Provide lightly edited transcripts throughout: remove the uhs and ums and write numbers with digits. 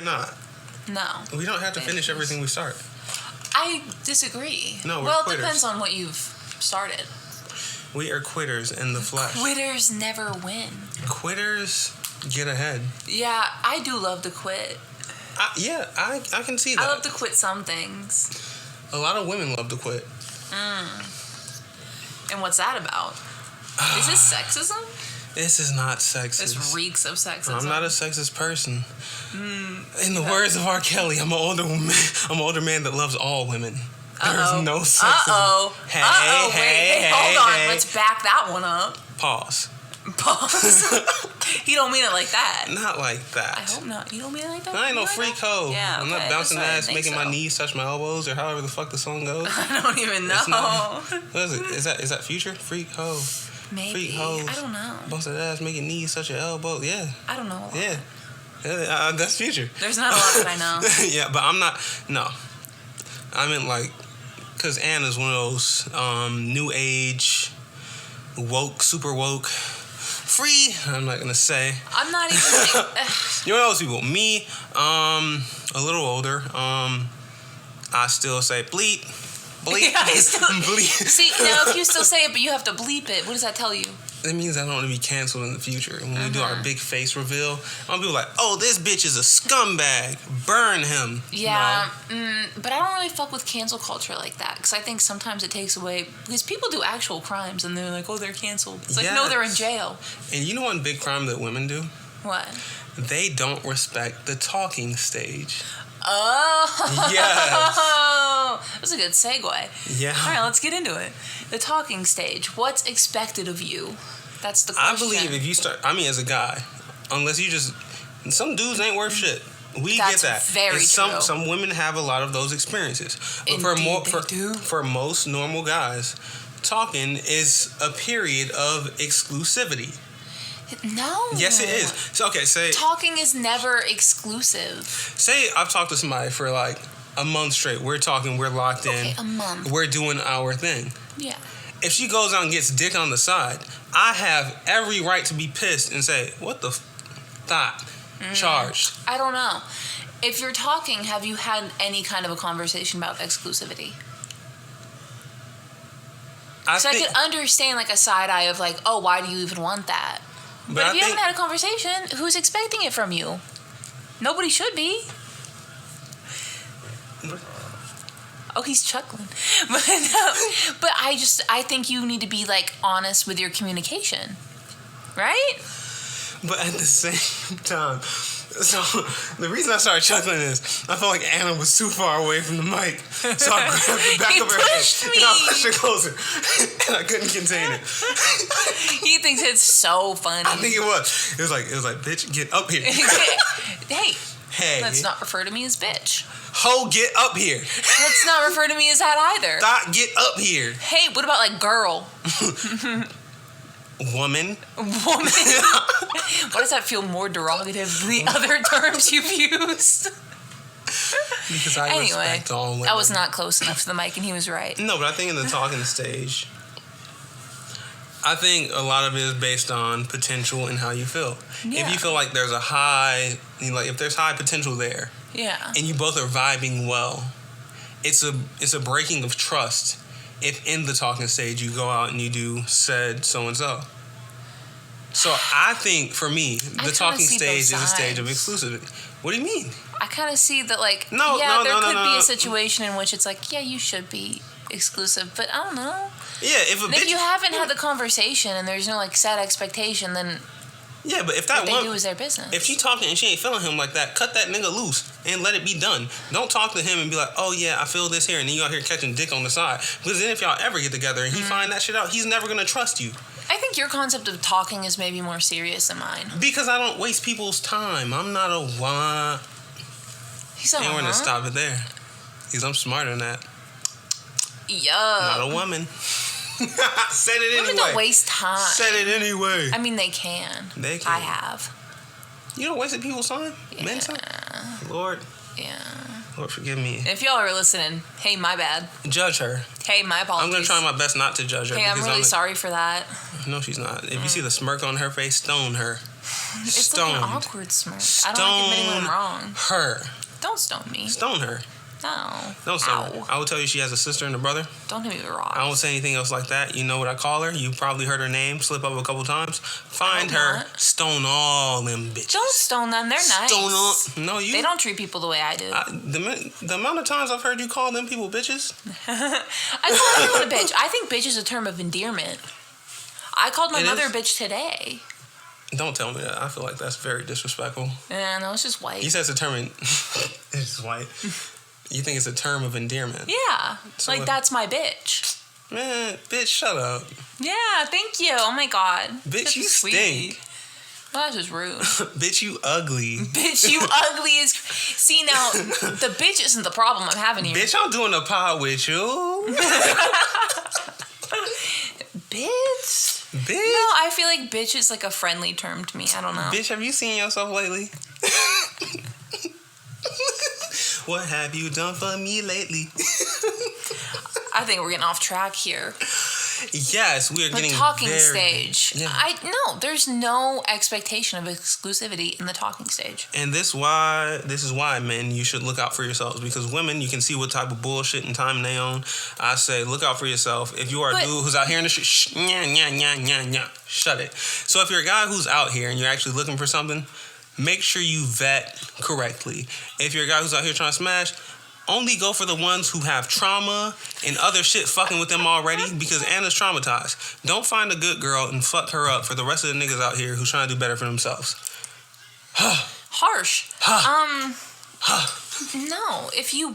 not. No. We don't have to finish everything we start. I disagree. No, we're well, quitters. It depends on what you've started. We are quitters in the flesh. Quitters never win. Quitters get ahead. Yeah, I do love to quit. I can see that. I love to quit some things. A lot of women love to quit. And what's that about? Is this sexism? This is not sexist. This reeks of sexism. I'm not a sexist person. In the words of R. Kelly, I'm an older man that loves all women. There's no sexism. Hey, hold on. Let's back that one up. Pause. You don't mean it like that. Not like that. I hope not. You don't mean it like that? I ain't no freak hoe. Yeah, I'm not bouncing ass, making my knees touch my elbows, or however the fuck the song goes. I don't even know. What is it? Is that Future? Freak hoe. Maybe. Freak hoes. I don't know. Bouncing ass, making knees touch your elbow. Yeah. I don't know. Yeah. That's Future. There's not a lot that I know. Yeah, but I'm not. No. I mean, like, because Anna's one of those new age, woke, super woke, free. I'm not gonna say. I'm not even. You're one of those people. Me, a little older. I still say bleep. Bleep. Yeah, bleep. See, now if you still say it, but you have to bleep it, what does that tell you? It means I don't want to be canceled in the future. When we do our big face reveal, I'm gonna be like, "Oh, this bitch is a scumbag. Burn him." Yeah, but I don't really fuck with cancel culture like that because I think sometimes it takes away because people do actual crimes and they're like, "Oh, they're canceled." It's like, no, they're in jail. And you know one big crime that women do? What? They don't respect the talking stage. Oh. Yes. That was a good segue. Yeah. All right, let's get into it. The talking stage. What's expected of you? That's the question. I believe if you start, as a guy, unless you just, some dudes ain't worth shit. We That's get that. very true. Some women have a lot of those experiences. But for most normal guys, talking is a period of exclusivity. No. Yes, it is. So, okay, say... Talking is never exclusive. Say I've talked to somebody for like a month straight. We're talking, we're locked in. Okay, a month. We're doing our thing. Yeah. If she goes out and gets dick on the side, I have every right to be pissed and say, what the thought? Charged. I don't know. If you're talking, have you had any kind of a conversation about exclusivity? I could understand like a side eye of like, oh, why do you even want that? But if you haven't had a conversation, who's expecting it from you? Nobody should be. Oh, he's chuckling. But I think you need to be like honest with your communication. Right? But at the same time, so the reason I started chuckling is I felt like Anna was too far away from the mic. So I grabbed the back of her head and I pushed her closer. And I couldn't contain it. He thinks it's so funny. I think it was. It was like, bitch, get up here. Hey. Let's not refer to me as bitch. Ho, get up here. Let's not refer to me as that either. Thought, get up here. Hey, what about like girl? Woman. Why does that feel more derogative than the other terms you've used? Because I respect all women. I was not close enough to the mic and he was right. No, but I think in the talking stage, I think a lot of it is based on potential and how you feel. Yeah. If you feel like there's a high, if there's high potential there, yeah, and you both are vibing well, it's a breaking of trust. If in the talking stage you go out and you do said so and so. So I think for me, the talking stage is a stage of exclusivity. What do you mean? I kind of see that there could be a situation in which it's like, yeah, you should be exclusive, but I don't know. Yeah, if you haven't had the conversation and there's no like set expectation, then yeah, but if that what they do is their business. If she talking and she ain't feeling him like that, cut that nigga loose and let it be done. Don't talk to him and be like, oh yeah, I feel this here, and then you out here catching dick on the side. Because then if y'all ever get together and he find that shit out, he's never gonna trust you. I think your concept of talking is maybe more serious than mine. Because I don't waste people's time. I'm not a wah. He's a we're gonna stop it there. Because I'm smarter than that. Yeah. Not a woman. Said it anyway. Women don't waste time. Said it anyway. I mean, they can. They can. I have. You don't waste people's time? Yeah. Men's time? Lord. Yeah. Lord, forgive me. If y'all are listening, hey, my bad. Judge her. Hey, my apologies. I'm going to try my best not to judge her. Hey, I'm really sorry for that. No, she's not. If you see the smirk on her face, stone her. It's like an awkward smirk. I don't like admitting when I'm wrong. Her. Don't stone me. Stone her. No. Don't stone her. I will tell you she has a sister and a brother. Don't hit me with rocks. I won't say anything else like that. You know what I call her. You probably heard her name slip up a couple times. Find her. Not. Stone all them bitches. Don't stone them. They're nice. Stone all. No, you. They don't treat people the way I do. The amount of times I've heard you call them people bitches. I call everyone a bitch. I think bitch is a term of endearment. I called my mother a bitch today. Don't tell me that. I feel like that's very disrespectful. Yeah, no, it's just white. He says a term it's just white. You think it's a term of endearment? Yeah. So like, that's my bitch. Man, bitch, shut up. Yeah, thank you. Oh, my God. Bitch, you stink. Well, that's just rude. Bitch, you ugly. Bitch, you ugly is... See, now, the bitch isn't the problem I'm having here. Bitch, I'm doing a pod with you. Bitch. Bitch. No, I feel like bitch is like a friendly term to me. I don't know. Bitch, have you seen yourself lately? What have you done for me lately? I think we're getting off track here. Yes, we are getting the talking stage. Yeah. There's no expectation of exclusivity in the talking stage. And this is why, men, you should look out for yourselves. Because women, you can see what type of bullshit and time they own. I say, look out for yourself. If you are a dude who's out here in the street, shut it. So if you're a guy who's out here and you're actually looking for something, make sure you vet correctly. If you're a guy who's out here trying to smash, only go for the ones who have trauma and other shit fucking with them already, because Anna's traumatized. Don't find a good girl and fuck her up for the rest of the niggas out here who's trying to do better for themselves. Harsh. No, if you...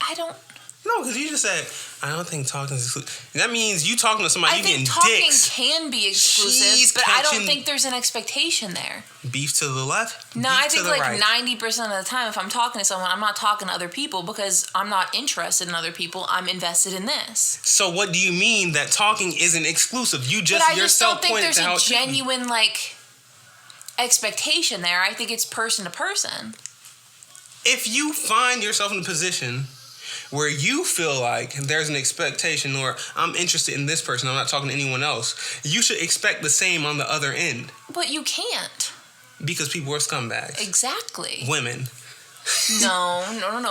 I don't... No, because you just said, I don't think talking is exclusive. That means you talking to somebody, you getting dicks. I think talking can be exclusive, but I don't think there's an expectation there. Beef to the left? No, I think like right. 90% of the time, if I'm talking to someone, I'm not talking to other people because I'm not interested in other people. I'm invested in this. So what do you mean that talking isn't exclusive? You just yourself pointed to how it's... But I just don't think there's a genuine, like, expectation there. I think it's person to person. If you find yourself in a position where you feel like there's an expectation, or I'm interested in this person, I'm not talking to anyone else, you should expect the same on the other end. But you can't. Because people are scumbags. Exactly. Women. No.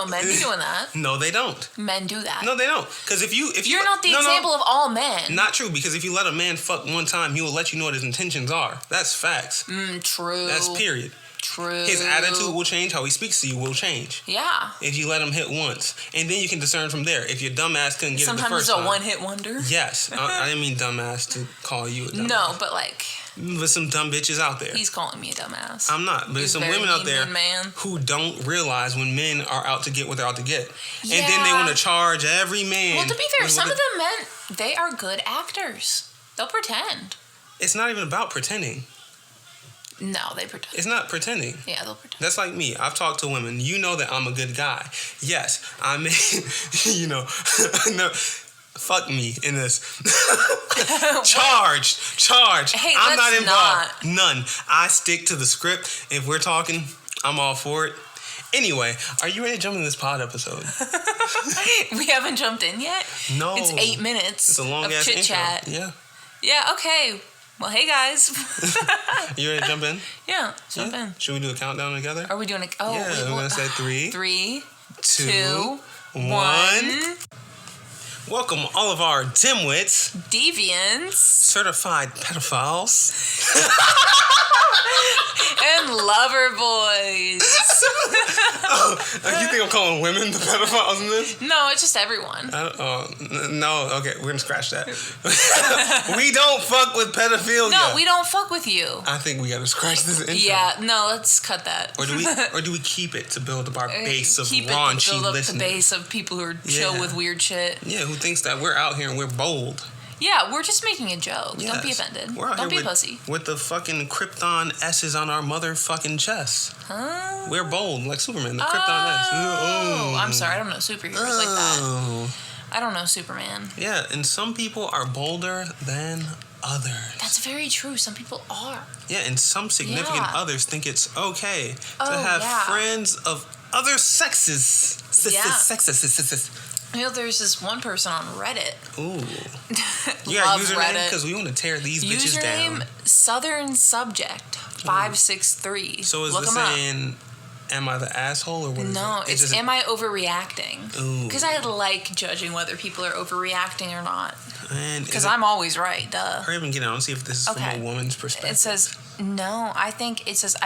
Men be doing that. No, they don't. Men do that. No, they don't. Because if you're not the example of all men. Not true. Because if you let a man fuck one time, he will let you know what his intentions are. That's facts. True. That's period. True. His attitude will change. How he speaks to you will change. Yeah. If you let him hit once. And then you can discern from there. If your dumbass couldn't get it the first time. Sometimes it's a one-hit wonder. Yes. I didn't mean dumbass to call you a dumbass. No, but like... There's some dumb bitches out there. He's calling me a dumbass. I'm not. But there's some women out there who don't realize when men are out to get what they're out to get. Yeah. And then they want to charge every man. Well, to be fair, some of the men, they are good actors. They'll pretend. It's not even about pretending. No, they pretend. It's not pretending. Yeah, they'll pretend. That's like me. I've talked to women. You know that I'm a good guy. Yes, I mean, no, fuck me in this. Charged. Hey, I'm not involved. None. I stick to the script. If we're talking, I'm all for it. Anyway, are you ready to jump in this pod episode? We haven't jumped in yet? No. It's 8 minutes. It's a long-ass intro. Chit-chat. Yeah. Yeah, okay. Well, hey, guys. You ready to jump in? Yeah, jump in. Should we do a countdown together? Are we doing a... Oh, yeah, we're going to say 3, 2, 1... Welcome all of our dimwits. Deviants. Certified pedophiles. And lover boys. You think I'm calling women the pedophiles in this? No, it's just everyone. No, okay, we're gonna scratch that. We don't fuck with pedophilia. No, we don't fuck with you. I think we gotta scratch this intro. Yeah, no, let's cut that. Or do we keep it to build up our base of raunchy listeners? Build up the base of people who are chill with weird shit. Yeah, who thinks that we're out here and we're bold. Yeah, we're just making a joke. Yes. Don't be offended. Don't be a pussy. With the fucking Krypton S's on our motherfucking chest. Huh? We're bold, like Superman, the Krypton S. Oh, I'm sorry, I don't know superheroes like that. I don't know Superman. Yeah, and some people are bolder than others. That's very true. Some people are. Yeah, and some significant others think it's okay to have friends of other sexes. You know, there's this one person on Reddit. Ooh. You got username? Because we want to tear these bitches down. Username, Southern Subject. 5'6'3". So is this saying, am I the asshole or what? No, it's am I overreacting? Because I like judging whether people are overreacting or not. Because I'm always right, duh. Hurry up and get on and see if this is from a woman's perspective. It says, no, I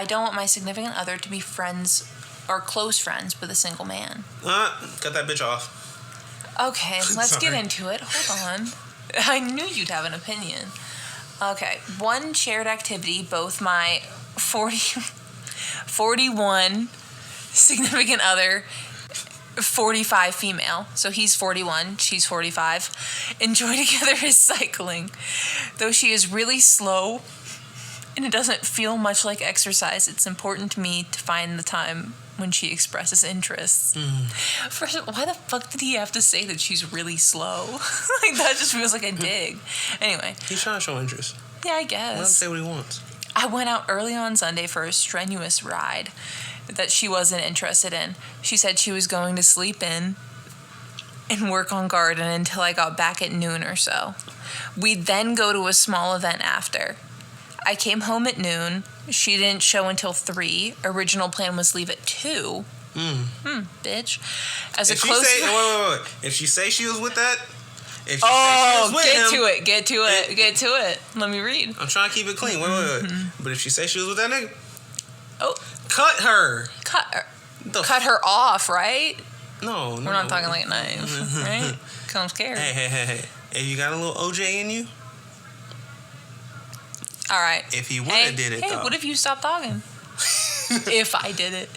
don't want my significant other to be friends or close friends with a single man. Cut that bitch off. Okay, let's get into it. Hold on. I knew you'd have an opinion. Okay, one shared activity, both my 41 significant other, 45 female, so he's 41, she's 45, enjoy together is cycling. Though she is really slow and it doesn't feel much like exercise, it's important to me to find the time when she expresses interests. First, why the fuck did he have to say that she's really slow? Like, that just feels like a dig. Anyway. He's trying to show interest. Yeah, I guess. Let him say what he wants. I went out early on Sunday for a strenuous ride that she wasn't interested in. She said she was going to sleep in and work on garden until I got back at noon or so. We'd then go to a small event after. I came home at noon. She didn't show until 3. Original plan was leave at 2. Bitch. As a close friend. Wait. If she say she was with that, if she say she was with him, get to it. Let me read. I'm trying to keep it clean. Wait. But if she say she was with that nigga, cut her. Cut her off, right? No. We're not talking like a knife, right? Cause I'm scared. Hey. If you got a little OJ in you. All right. If he would have did it, though. What if you stopped talking? If I did it.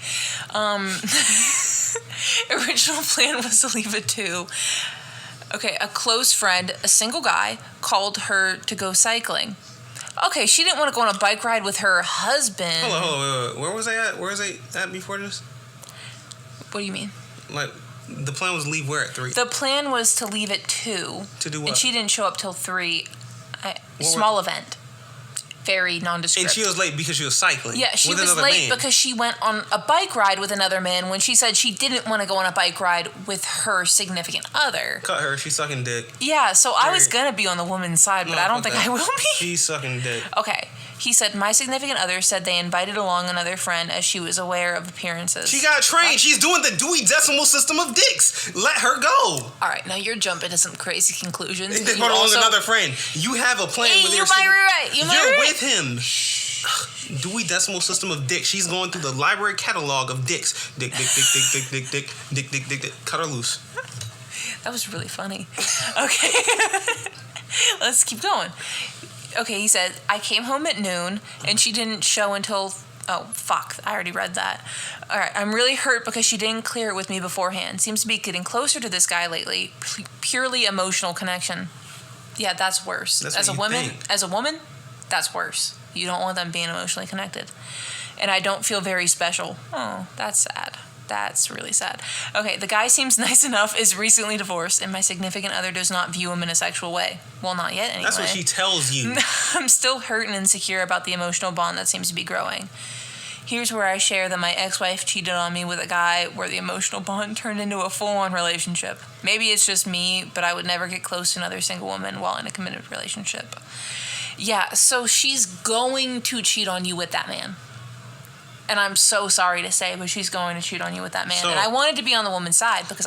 Original plan was to leave at 2. Okay, a close friend, a single guy, called her to go cycling. Okay, she didn't want to go on a bike ride with her husband. Hold on, wait. Where was I at? Where was I at before this? What do you mean? Like, the plan was to leave where at 3? The plan was to leave at 2. To do what? And she didn't show up till 3. Small event. Very nondescript. And she was late because she was cycling. Yeah, she was late because she went on a bike ride with another man when she said she didn't want to go on a bike ride with her significant other. Cut her. She's sucking dick. Yeah, so I was going to be on the woman's side, but I don't think I will be. She's sucking dick. Okay. He said, my significant other said they invited along another friend as she was aware of appearances. She got trained. She's doing the Dewey Decimal System of dicks. Let her go. All right, now you're jumping to some crazy conclusions. They brought along another friend. You have a plan with your You're with him. Dewey Decimal System of dicks. She's going through the library catalog of dicks. Dick. Cut her loose. That was really funny. Okay. Let's keep going. Okay, he said, I came home at noon, and she didn't show until... Oh, fuck. I already read that. All right, I'm really hurt because she didn't clear it with me beforehand. Seems to be getting closer to this guy lately. Purely emotional connection. Yeah, that's worse. As a woman, that's worse. You don't want them being emotionally connected. And I don't feel very special. Oh, that's sad. That's really sad. Okay, the guy seems nice enough, is recently divorced, and my significant other does not view him in a sexual way. Well, not yet, anyway. That's what she tells you. I'm still hurt and insecure about the emotional bond that seems to be growing. Here's where I share that my ex-wife cheated on me with a guy where the emotional bond turned into a full-on relationship. Maybe it's just me, but I would never get close to another single woman while in a committed relationship. Yeah, so she's going to cheat on you with that man. And I'm so sorry to say, but she's going to cheat on you with that man. And I wanted to be on the woman's side because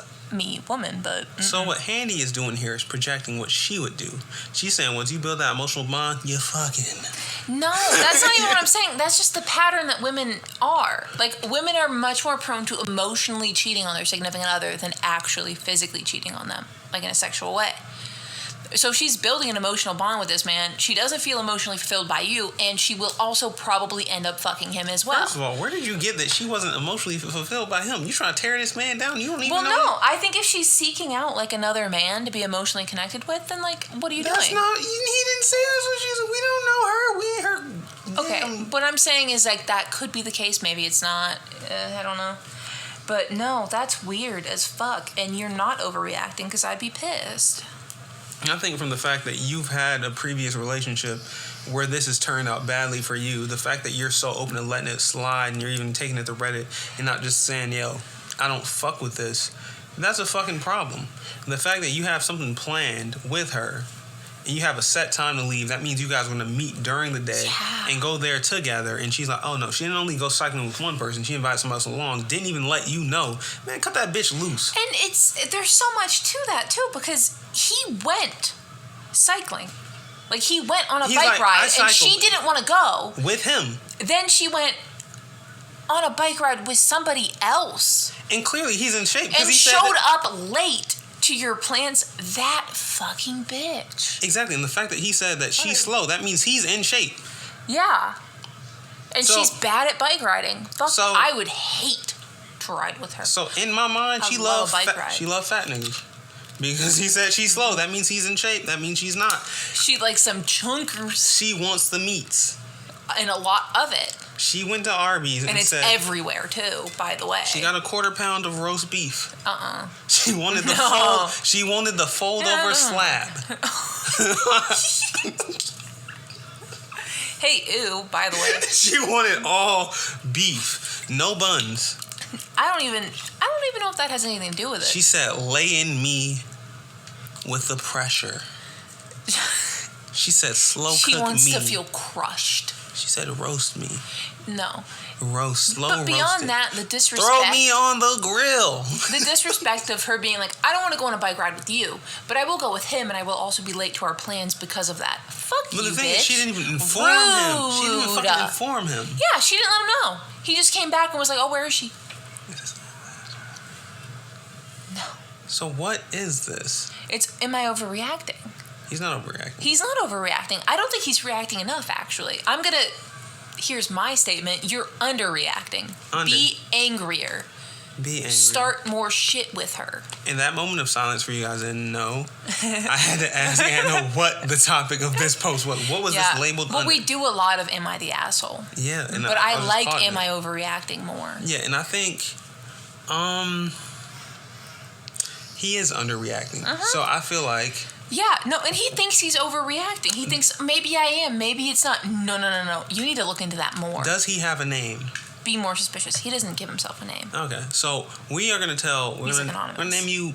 woman, but... So what Handy is doing here is projecting what she would do. She's saying once you build that emotional bond, you're fucking. No, that's not even what I'm saying. That's just the pattern that women are. Like, women are much more prone to emotionally cheating on their significant other than actually physically cheating on them, like in a sexual way. So she's building an emotional bond with this man. She doesn't feel emotionally fulfilled by you, and she will also probably end up fucking him as well. First of all, where did you get that she wasn't emotionally fulfilled by him? You trying to tear this man down? You don't even know. Well, no. I think if she's seeking out, like, another man to be emotionally connected with, then, like, what are you doing? He didn't say that's what she said. We don't know her. We ain't her. Okay, what I'm saying is, like, that could be the case. Maybe it's not. I don't know. But, no, that's weird as fuck, and you're not overreacting because I'd be pissed. I think from the fact that you've had a previous relationship where this has turned out badly for you, the fact that you're so open to letting it slide and you're even taking it to Reddit and not just saying, yo, I don't fuck with this, that's a fucking problem. And the fact that you have something planned with her and you have a set time to leave, that means you guys are going to meet during the day and go there together. And she's like, oh no, she didn't only go cycling with one person, she invited somebody else along, didn't even let you know. Man, cut that bitch loose. And there's so much to that too, because he went cycling. Like, he went on a bike ride, and she didn't want to go. With him. Then she went on a bike ride with somebody else. And clearly he's in shape. And he showed up late to your plans. That fucking bitch. Exactly. And the fact that he said that she's slow, that means he's in shape. Yeah. And she's bad at bike riding. I would hate to ride with her. So in my mind, she loved fat niggas. Because he said she's slow. That means he's in shape. That means she's not. She likes some chunkers. She wants the meats. And a lot of it. She went to Arby's and it's said, everywhere too, by the way. She got a 1/4 pound of roast beef. She wanted the She wanted the fold over slab. Hey, ew, by the way. She wanted all beef, no buns. I don't even know if that has anything to do with it. She said, lay in me with the pressure. She said, slow cook me. She wants to feel crushed. She said, roast me. No. Slow But beyond that, the disrespect. Throw me on the grill. The disrespect of her being like, I don't want to go on a bike ride with you, but I will go with him, and I will also be late to our plans because of that. Fuck you, bitch. But the thing is, she didn't even inform him. She didn't even fucking inform him. Yeah, she didn't let him know. He just came back and was like, oh, where is she? No. So what is this? Am I overreacting? He's not overreacting. He's not overreacting. I don't think he's reacting enough, actually. Here's my statement. You're underreacting. Be angrier. Be angry. Start more shit with her. In that moment of silence for you guys didn't know, I had to ask Anna what the topic of this post was. What was this labeled under? Well, we do a lot of Am I the Asshole? Yeah. But I like Am I Overreacting more. Yeah, and I think he is underreacting. So I feel like... Yeah, no, and he thinks he's overreacting. He thinks, maybe I am, maybe it's not. No. You need to look into that more. Does he have a name? Be more suspicious. He doesn't give himself a name. Okay, so we are going to tell... We're going to name you...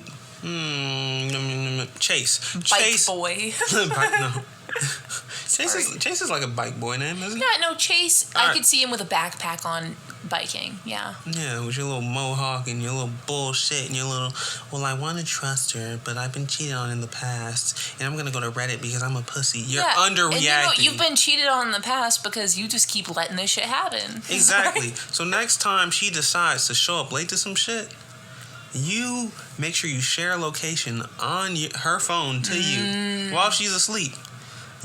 Chase. Bike boy. No. Chase is like a bike boy name, isn't he? Yeah, no, Chase, I could see him with a backpack on biking, yeah. Yeah, with your little mohawk and your little bullshit and your little, well, I want to trust her, but I've been cheated on in the past, and I'm going to go to Reddit because I'm a pussy. You're underreacting. And you've been cheated on in the past because you just keep letting this shit happen. Exactly. So next time she decides to show up late to some shit, you make sure you share a location on her phone to you while she's asleep.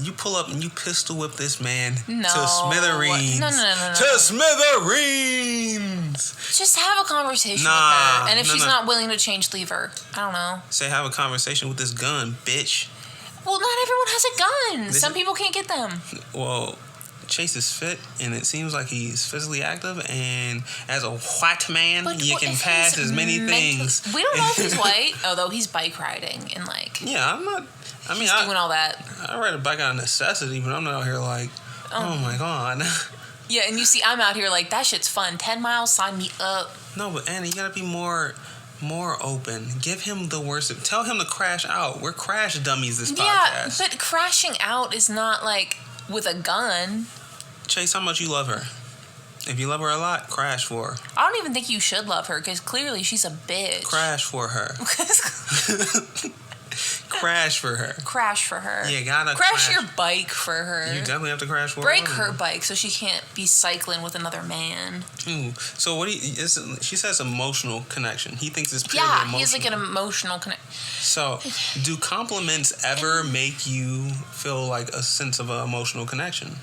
You pull up and you pistol whip this man to smithereens. No. To smithereens. Just have a conversation with her. And if she's not willing to change, leave her. I don't know. Say, have a conversation with this gun, bitch. Well, not everyone has a gun. Some people can't get them. Well, Chase is fit, and it seems like he's physically active, and as a white man, you can pass as many things. We don't know if he's white, although he's bike riding and like... Yeah, I'm not... I mean, he's doing all that. I ride a bike out of necessity, but I'm not out here like, oh my God. Yeah, and you see, I'm out here like, that shit's fun. 10 miles, sign me up. No, but Anna, you gotta be more open. Give him the worst. Tell him to crash out. We're crash dummies this podcast. Yeah, but crashing out is not like with a gun. Chase, how much you love her? If you love her a lot, crash for her. I don't even think you should love her because clearly she's a bitch. Crash for her. Crash for her. Crash for her. You gotta crash your bike for her. You definitely have to crash for her. Break her bike so she can't be cycling with another man. Ooh. So what do you... She says emotional connection. He thinks it's purely emotional. Yeah, he has like an emotional connection. So, do compliments ever make you feel like a sense of an emotional connection?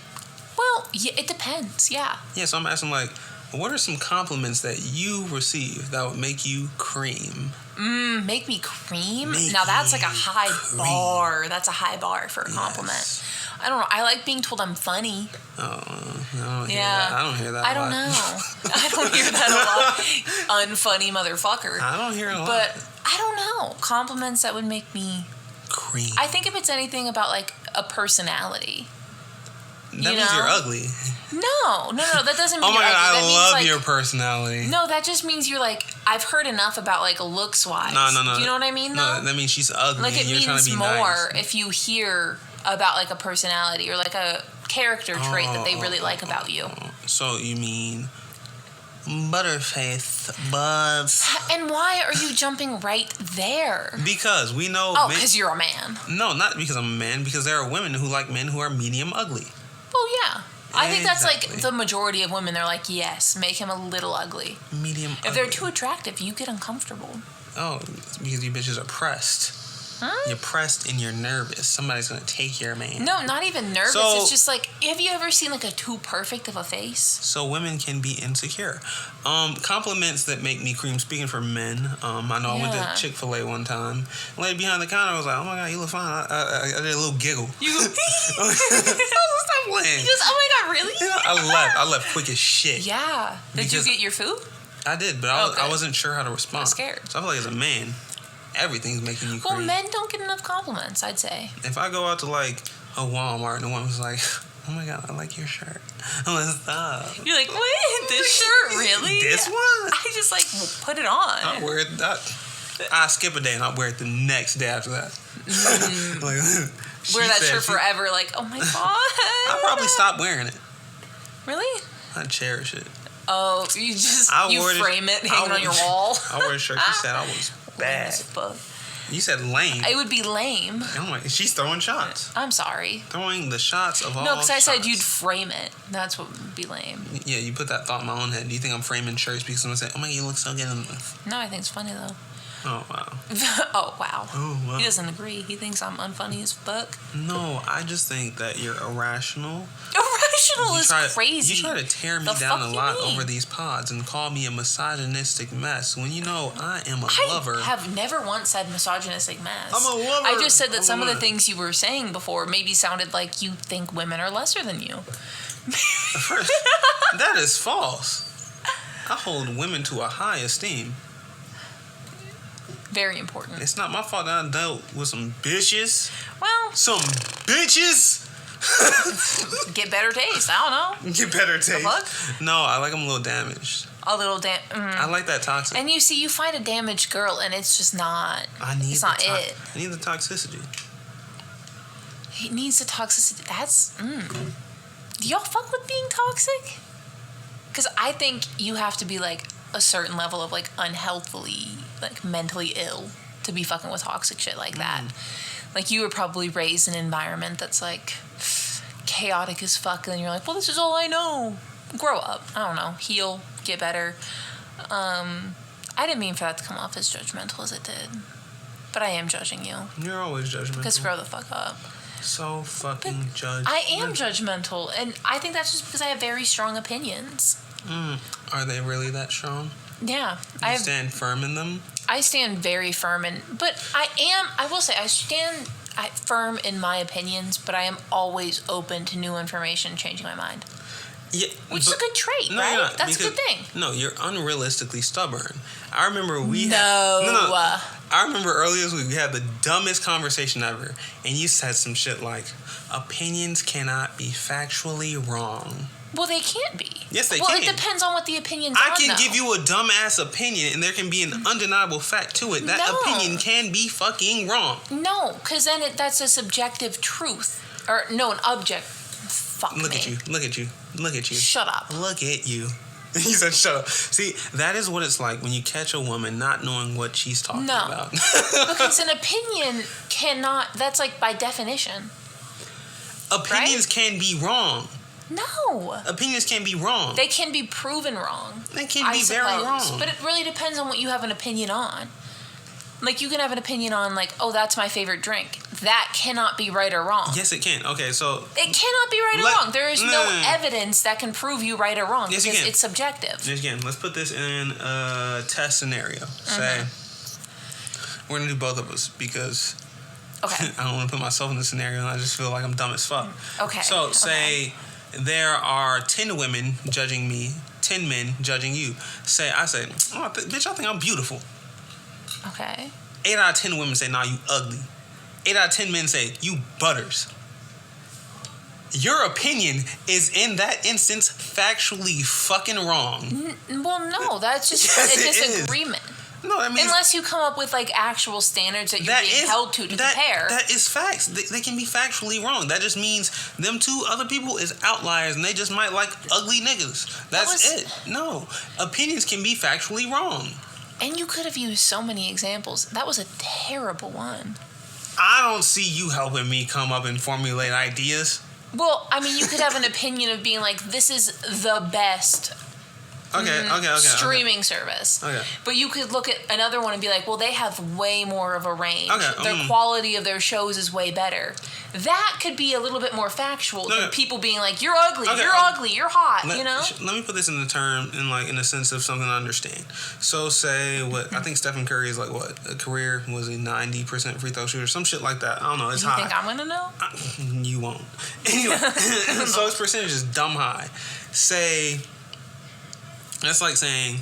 Well, yeah, it depends, yeah. Yeah, so I'm asking like, what are some compliments that you receive that would make you cream? Make me cream? Now that's like a high bar. That's a high bar for a compliment. Yes. I don't know. I like being told I'm funny. Oh, I don't hear that. I don't hear that I don't know. I don't hear that a lot. Unfunny motherfucker. I don't hear it a lot. But I don't know. Compliments that would make me cream. I think if it's anything about like a personality. That means you're ugly. No. That doesn't mean oh my you're God, ugly. I love your personality. No, that just means you're like, I've heard enough about like looks wise. No. Do you know what I mean? No, that means she's ugly. Like it and you're means trying to be more nice. if you hear about like a personality or like a character trait that they really like about you. So you mean butterface buds? And why are you jumping right there? Because we know. Oh, because you're a man. No, not because I'm a man. Because there are women who like men who are medium ugly. Oh yeah. I think that's like the majority of women. They're like, yes, make him a little ugly. Medium ugly. If they're too attractive, you get uncomfortable. Oh, because you bitches are pressed. Huh? You're pressed and you're nervous. Somebody's gonna take your man. No, not even nervous. It's just like, have you ever seen like a too perfect of a face? So women can be insecure. Compliments that make me cream. Speaking for men, I know I went to Chick-fil-A one time. The lady behind the counter was like, "Oh my god, you look fine." I did a little giggle. Stop playing. Just, oh my god, really? I left quick as shit. Yeah. Did you get your food? I did, but I wasn't sure how to respond. I was scared. So I feel like as a man, everything's making you cream. Well, men don't get enough compliments, I'd say. If I go out to like a Walmart and the woman's like, "Oh my god, I like your shirt," I'm like, stop. You're like, wait, this shirt, really? This one? I just like put it on. I'll wear it. I skip a day and I'll wear it the next day after that. Wear that shirt forever. Like, oh my god. I'll probably stop wearing it. Really? I cherish it. Oh, you frame it hanging on your wall. I wore a shirt. She said I was bad. You said lame. It would be lame. Oh my, she's throwing shots. I'm sorry. Throwing the shots of all. No, because I said you'd frame it. That's what would be lame. Yeah, you put that thought in my own head. Do you think I'm framing shirts because someone said, "Oh my god, you look so good in this"? No, I think it's funny though. Oh wow. Oh wow. Oh wow. He doesn't agree. He thinks I'm unfunny as fuck. No, I just think that you're irrational. Irrational is crazy. You try to tear me down a lot over these pods and call me a misogynistic mess when you know I am a lover. I have never once said misogynistic mess. I'm a lover. I just said that some of the things you were saying before maybe sounded like you think women are lesser than you. That is false. I hold women to a high esteem. Very important. It's not my fault that I dealt with some bitches. Well, some bitches. Get better taste. I don't know. Get better taste. No, I like them a little damaged. A little I like that toxic. And you see, you find a damaged girl, and it's just not. It's not it. I need the toxicity. He needs the toxicity. That's. Do y'all fuck with being toxic? Because I think you have to be like a certain level of like unhealthily, like mentally ill to be fucking with toxic shit like that. Like you were probably raised in an environment that's like chaotic as fuck, and you're like, well, this is all I know. Grow up. I don't know. Heal. Get better. I didn't mean for that to come off as judgmental as it did, but I am judging you. You're always judgmental. Because grow the fuck up. So fucking judgmental. I am judgmental, and I think that's just because I have very strong opinions. Are they really that strong? Yeah. You stand firm in them? I stand very firm but I will say, I stand firm in my opinions, but I am always open to new information, changing my mind. Yeah, which is a good trait, right? That's a good thing. No, you're unrealistically stubborn. I remember I remember earlier this week we had the dumbest conversation ever, and you said some shit like, opinions cannot be factually wrong. Well, they can't be. Yes, they can. Well, it depends on what the opinion's on, I can give you a dumbass opinion, and there can be an undeniable fact to it. That opinion can be fucking wrong. No, because then that's a subjective truth. Or, no, an object. Fuck me. Look at you. Look at you. Look at you. Shut up. Look at you. He said, shut up. See, that is what it's like when you catch a woman not knowing what she's talking about. Because an opinion cannot, that's like by definition. Opinions can be wrong. No. Opinions can be wrong. They can be proven wrong. They can be very wrong. But it really depends on what you have an opinion on. Like, you can have an opinion on, like, oh, that's my favorite drink. That cannot be right or wrong. Yes, it can. Okay, so... It cannot be right or wrong. There is no evidence that can prove you right or wrong. Yes, because it's subjective. Yes, you can. Let's put this in a test scenario. Say, we're going to do both of us because I don't want to put myself in the scenario and I just feel like I'm dumb as fuck. Okay. So, say there are 10 women judging me, 10 men judging you. I say, oh, bitch, I think I'm beautiful. Okay. 8 out of 10 women say, nah, you ugly. 8 out of 10 men say, you butters. Your opinion is, in that instance, factually fucking wrong. Well, no, that's just a disagreement. No, that means... Unless you come up with, like, actual standards that you're being held to compare. That is facts. They can be factually wrong. That just means them two other people is outliers, and they just might like ugly niggas. That's it. No. Opinions can be factually wrong. And you could have used so many examples. That was a terrible one. I don't see you helping me come up and formulate ideas. Well, I mean, you could have an opinion of being like, this is the best streaming service. Okay. But you could look at another one and be like, well, they have way more of a range. Okay. The quality of their shows is way better. That could be a little bit more factual than people being like, you're ugly, you're hot, you know? Let me put this in the term, in the sense of something I understand. So say, I think Stephen Curry is like, a career, was he 90% free throw shooter? Some shit like that. I don't know, it's high. You think I'm going to know? You won't. Anyway, so his percentage is dumb high. Say, that's like saying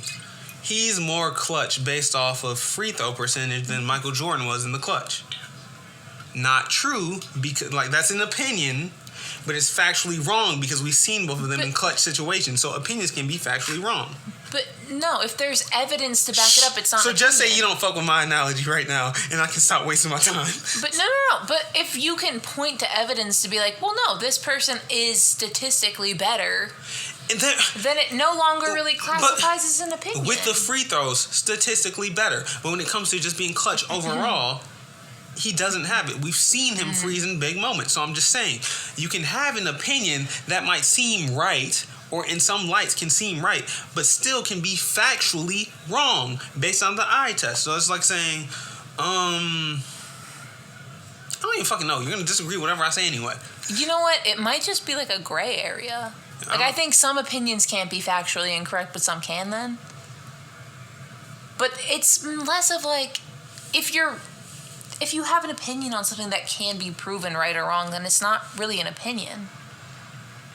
he's more clutch based off of free throw percentage than Michael Jordan was in the clutch. Not true, because that's an opinion, but it's factually wrong because we've seen both of them in clutch situations. So opinions can be factually wrong. But no, if there's evidence to back it up, it's not. So just say you don't fuck with my analogy right now, and I can stop wasting my time. But no. But if you can point to evidence to be like, well, no, this person is statistically better. Then it no longer really classifies as an opinion. With the free throws, statistically better. But when it comes to just being clutch overall, he doesn't have it. We've seen him freeze in big moments. So I'm just saying, you can have an opinion that might seem right, or in some lights can seem right, but still can be factually wrong based on the eye test. So it's like saying, I don't even fucking know. You're going to disagree with whatever I say anyway. You know what? It might just be like a gray area. Like, I think some opinions can't be factually incorrect, but some can then. But it's less of like, if you have an opinion on something that can be proven right or wrong, then it's not really an opinion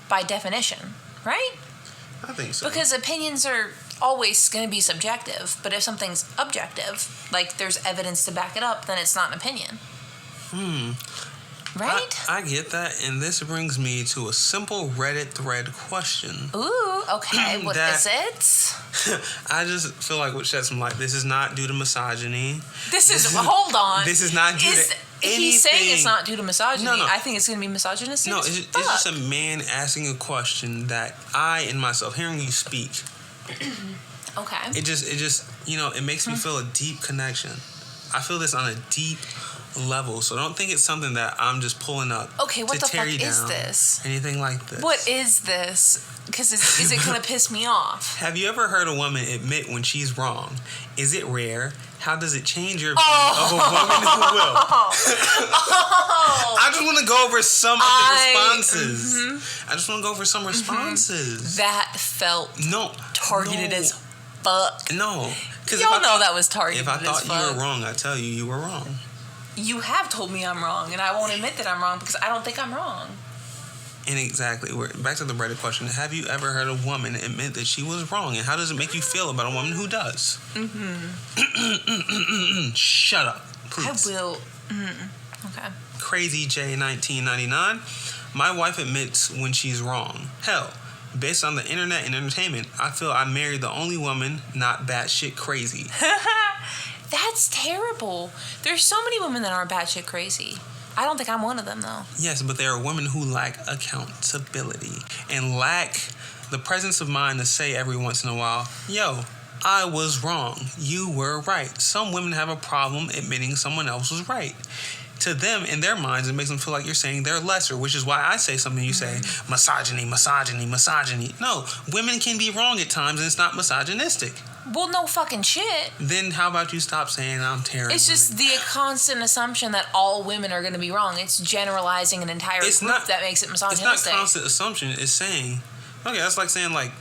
by definition, right? I think so. Because opinions are always going to be subjective, but if something's objective, like there's evidence to back it up, then it's not an opinion. Right? I get that, and this brings me to a simple Reddit thread question. Ooh, okay. What is it? I just feel like what shed some light. This is not due to misogyny. Hold on. This is not due to anything. He's saying it's not due to misogyny. No. I think it's going to be misogynistic. No, it's just a man asking a question that I, in myself, hearing you speak. Okay. It just, it makes me feel a deep connection. I feel this on a deep level, so don't think it's something that I'm just pulling up. Okay, what the fuck is this? Anything like this? What is this? Because is it gonna piss me off? Have you ever heard a woman admit when she's wrong? Is it rare? How does it change your opinion of a woman who will? I just want to go over some of the responses. I just want to go over some responses. That felt targeted as fuck. No, because y'all know that was targeted. If I thought you were wrong, I tell you were wrong. You have told me I'm wrong, and I won't admit that I'm wrong because I don't think I'm wrong. And exactly, we're back to the Reddit question. Have you ever heard a woman admit that she was wrong, and how does it make you feel about a woman who does? Shut up, please. I will. Okay. Crazy J 1999. My wife admits when she's wrong. Hell, based on the internet and entertainment, I feel I married the only woman not batshit crazy. That's terrible. There's so many women that aren't batshit crazy. I don't think I'm one of them, though. Yes, but there are women who lack accountability and lack the presence of mind to say every once in a while, yo, I was wrong. You were right. Some women have a problem admitting someone else was right. To them, in their minds, it makes them feel like you're saying they're lesser, which is why I say something you say, misogyny. No, women can be wrong at times, and it's not misogynistic. Well, no fucking shit. Then how about you stop saying I'm terrible? It's just the constant assumption that all women are going to be wrong. It's generalizing an entire group that makes it misogynistic. It's not constant assumption. It's saying, okay, that's like saying, like,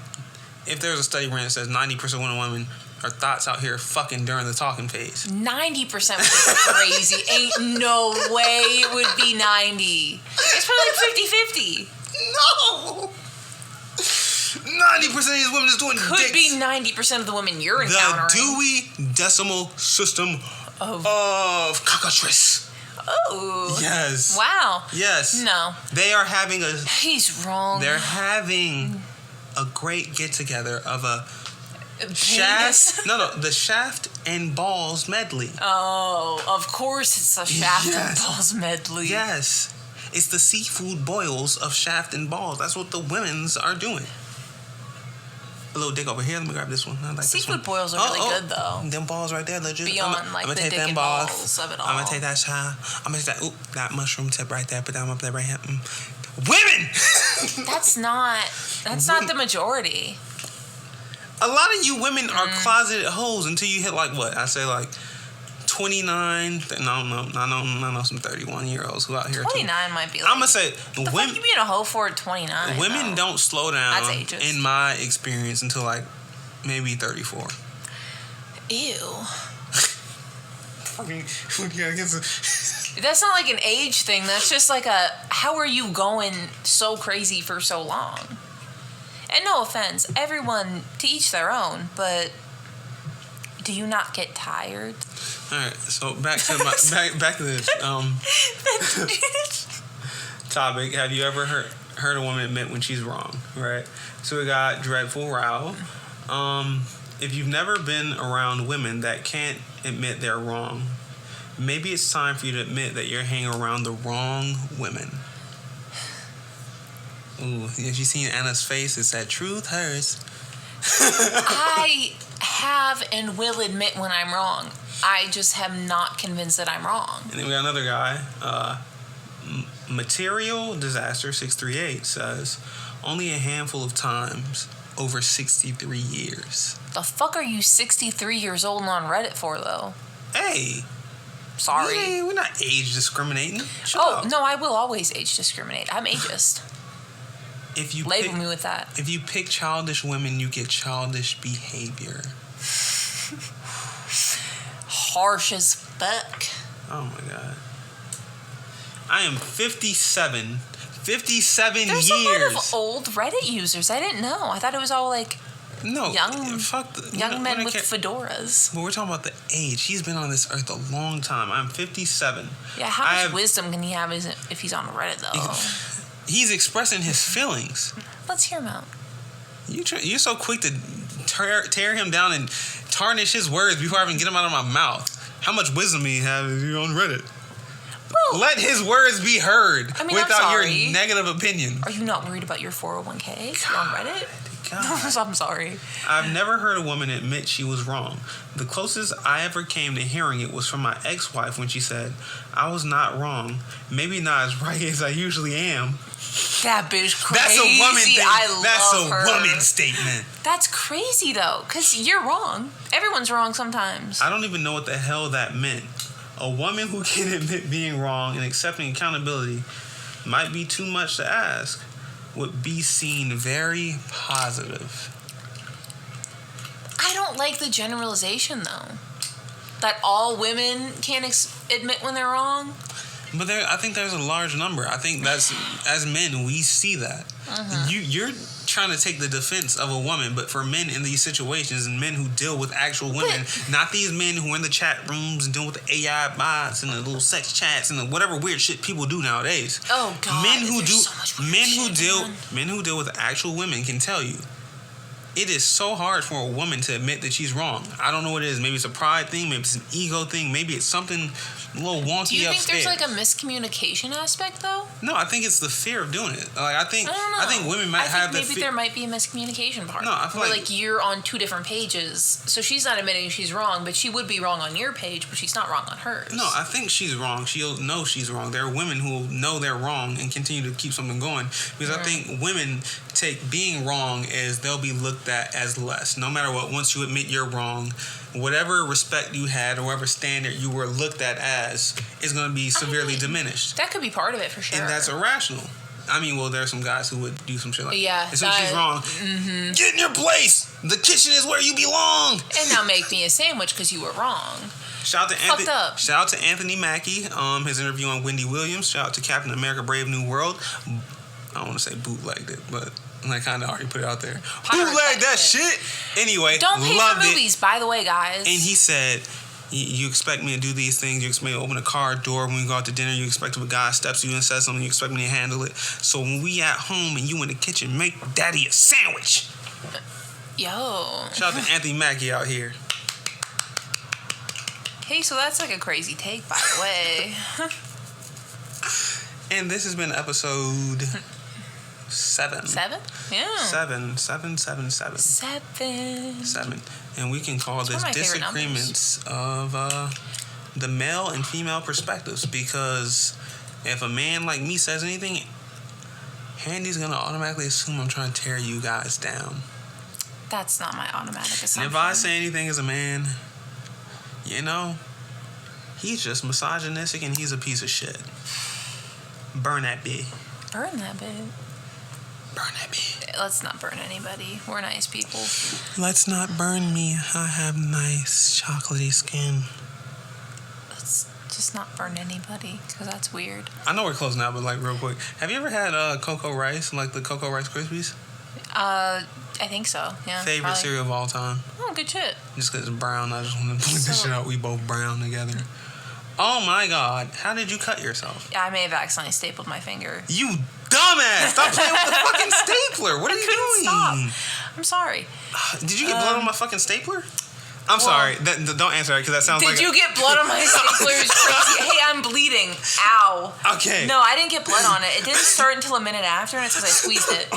if there's a study ran that says 90% of women are thoughts out here fucking during the talking phase. 90% would be crazy. Ain't no way it would be 90. It's probably like 50-50. No! 90% of these women is doing Could dicks. be 90% of the women you're encountering. The Dewey Decimal System of cockatrice. Oh. Yes. Wow. Yes. No. They are having He's wrong. They're having a great get-together of a Shaft. No, the Shaft and Balls medley. Oh, of course it's a Shaft and Balls medley. Yes. It's the seafood boils of Shaft and Balls. That's what the women's are doing. A little dick over here. Let me grab this one. I like seafood this one. boils are really good, though. Them balls right there, legit. Beyond, I'm gonna take them balls of it all. I'm going to take that shot. I'm going to take that, that mushroom tip right there. Put that one up there right here. Women! That's not the majority. A lot of you women are closeted hoes until you hit like what? I say like 29. No, I know some 31-year-olds who out here. 29 might be like. I'm going to say. The fuck you being a hoe for at 29? Women don't slow down, that's ageist, in my experience, until like maybe 34. Ew. That's not like an age thing. That's just like how are you going so crazy for so long? And no offense, everyone to each their own, but do you not get tired? All right, so back to back to this topic. Have you ever heard a woman admit when she's wrong? Right. So we got Dreadful Row. If you've never been around women that can't admit they're wrong, maybe it's time for you to admit that you're hanging around the wrong women. Ooh, have you seen Anna's face? It's that truth hurts. I have and will admit when I'm wrong. I just am not convinced that I'm wrong. And then we got another guy. Material Disaster 638 says, only a handful of times over 63 years. The fuck are you 63 years old and on Reddit for, though? Hey. Sorry. We're not age discriminating. Shut up. No, I will always age discriminate. I'm ageist. Label me with that. If you pick childish women, you get childish behavior. Harsh as fuck. Oh my god. I am 57. 57 There's years. There's a lot of old Reddit users. I didn't know. I thought it was all like young men with fedoras. But we're talking about the age. He's been on this earth a long time. I'm 57. Yeah, how much wisdom can he have if he's on Reddit, though? He's expressing his feelings. Let's hear him out. You're so quick to tear him down and tarnish his words before I even get them out of my mouth. How much wisdom do you have if you're on Reddit? Well, let his words be heard without your negative opinion. Are you not worried about your 401k? You're on Reddit? God. I'm sorry. I've never heard a woman admit she was wrong. The closest I ever came to hearing it was from my ex-wife when she said, I was not wrong. Maybe not as right as I usually am. That bitch crazy. That's a woman thing. That's a woman statement. That's crazy, though, because you're wrong. Everyone's wrong sometimes. I don't even know what the hell that meant. A woman who can admit being wrong and accepting accountability might be too much to ask. Would be seen very positive. I don't like the generalization, though. That all women can't admit when they're wrong. But I think there's a large number. I think that's, as men, we see that. You're trying to take the defense of a woman, but for men in these situations and men who deal with actual women, not these men who are in the chat rooms and dealing with the AI bots and the little sex chats and the whatever weird shit people do nowadays. Oh God! Men who deal with actual women can tell you. It is so hard for a woman to admit that she's wrong. I don't know what it is. Maybe it's a pride thing. Maybe it's an ego thing. Maybe it's something a little wonky upstairs. Do you think there's like a miscommunication aspect, though? No, I think it's the fear of doing it. Like I think women might have that. Maybe there might be a miscommunication part. No, I feel like you're on two different pages, so she's not admitting she's wrong, but she would be wrong on your page, but she's not wrong on hers. No, I think she's wrong. She'll know she's wrong. There are women who will know they're wrong and continue to keep something going because I think women take being wrong as they'll be looked at as less. No matter what, once you admit you're wrong, whatever respect you had or whatever standard you were looked at as is going to be severely diminished. That could be part of it for sure. And that's irrational. I mean, well, there are some guys who would do some shit like that. And so she's wrong. Get in your place. The kitchen is where you belong. And now make me a sandwich because you were wrong. Shout out to Anthony Mackie, his interview on Wendy Williams. Shout out to Captain America Brave New World. I don't want to say bootlegged it, but I kind of already put it out there. Bootleg that shit. Anyway, don't pay for movies, by the way, guys. And he said, you expect me to do these things. You expect me to open a car door when we go out to dinner. You expect if a guy steps you and says something, you expect me to handle it. So when we at home and you in the kitchen, make daddy a sandwich. Yo. Shout out to Anthony Mackie out here. Hey, so that's like a crazy take, by the way. And this has been episode 7. 7? Yeah. 7. And we can call this disagreements of the male and female perspectives, because if a man like me says anything, Handy's gonna automatically assume I'm trying to tear you guys down. That's not my automatic assumption. And if I say anything as a man, you know, he's just misogynistic and he's a piece of shit. Burn that bitch. Burn that bitch. Burn that bitch. Let's not burn anybody. We're nice people. Let's not burn me. I have nice chocolatey skin. Let's just not burn anybody, because that's weird. I know we're close now, but like real quick, have you ever had Cocoa Rice, like the Cocoa Rice Krispies? I think so. Yeah. Favorite probably. cereal of all time. Oh, good shit. Just because it's brown, I just want to point this shit out. We both brown together. Oh my God! How did you cut yourself? Yeah, I may have accidentally stapled my finger. You dumbass! Stop playing with the fucking stapler. What are you doing? Stop. I'm sorry. Did you get blood on my fucking stapler? I'm sorry. Don't answer that, because that sounds like... Did you get blood on my stapler? It's crazy. Hey, I'm bleeding. Ow. Okay. No, I didn't get blood on it. It didn't start until a minute after, and it's because I squeezed it.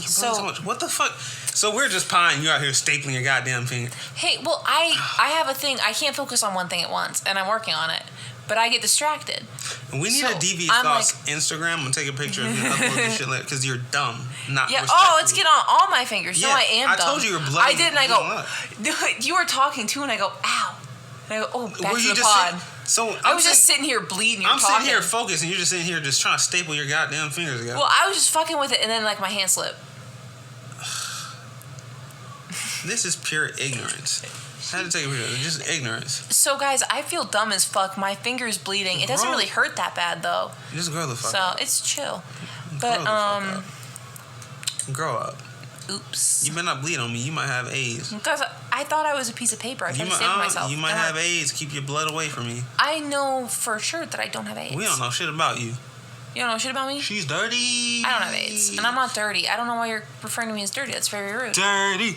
So much. What the fuck? So we're just pieing. You out here stapling your goddamn finger. Hey, well, I have a thing. I can't focus on one thing at once, and I'm working on it. But I get distracted. And we need a Devious Thoughts Instagram. I'm going to take a picture of you and upload this shit later, because you're dumb. Yeah. Oh, let's get on all my fingers. Yeah, no, I am dumb. I told you you were bloody. I did, and I go... You were talking, too, and I go, ow. And I go, oh, back to the pod. I was just sitting here bleeding. I'm sitting here focused, and you're just sitting here just trying to staple your goddamn fingers together. Well, I was just fucking with it, and then, like, my hand slipped. This is pure ignorance. I had to take a picture. Just ignorance. So, guys, I feel dumb as fuck. My finger's bleeding. It doesn't really hurt that bad, though. Just grow the fuck up. So, it's chill. But, grow up. Oops. You better not bleed on me. You might have AIDS. Because I thought I was a piece of paper. I tried to save myself. You might have AIDS. Keep your blood away from me. I know for sure that I don't have AIDS. We don't know shit about you. You don't know shit about me? She's dirty. I don't have AIDS. And I'm not dirty. I don't know why you're referring to me as dirty. That's very rude. Dirty.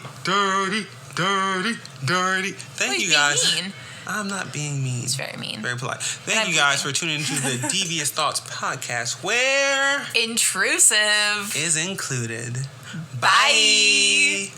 Thank you guys. Mean. I'm not being mean. It's very mean. Very polite. Thank you guys for tuning into the Devious Thoughts podcast, where intrusive is included. Bye.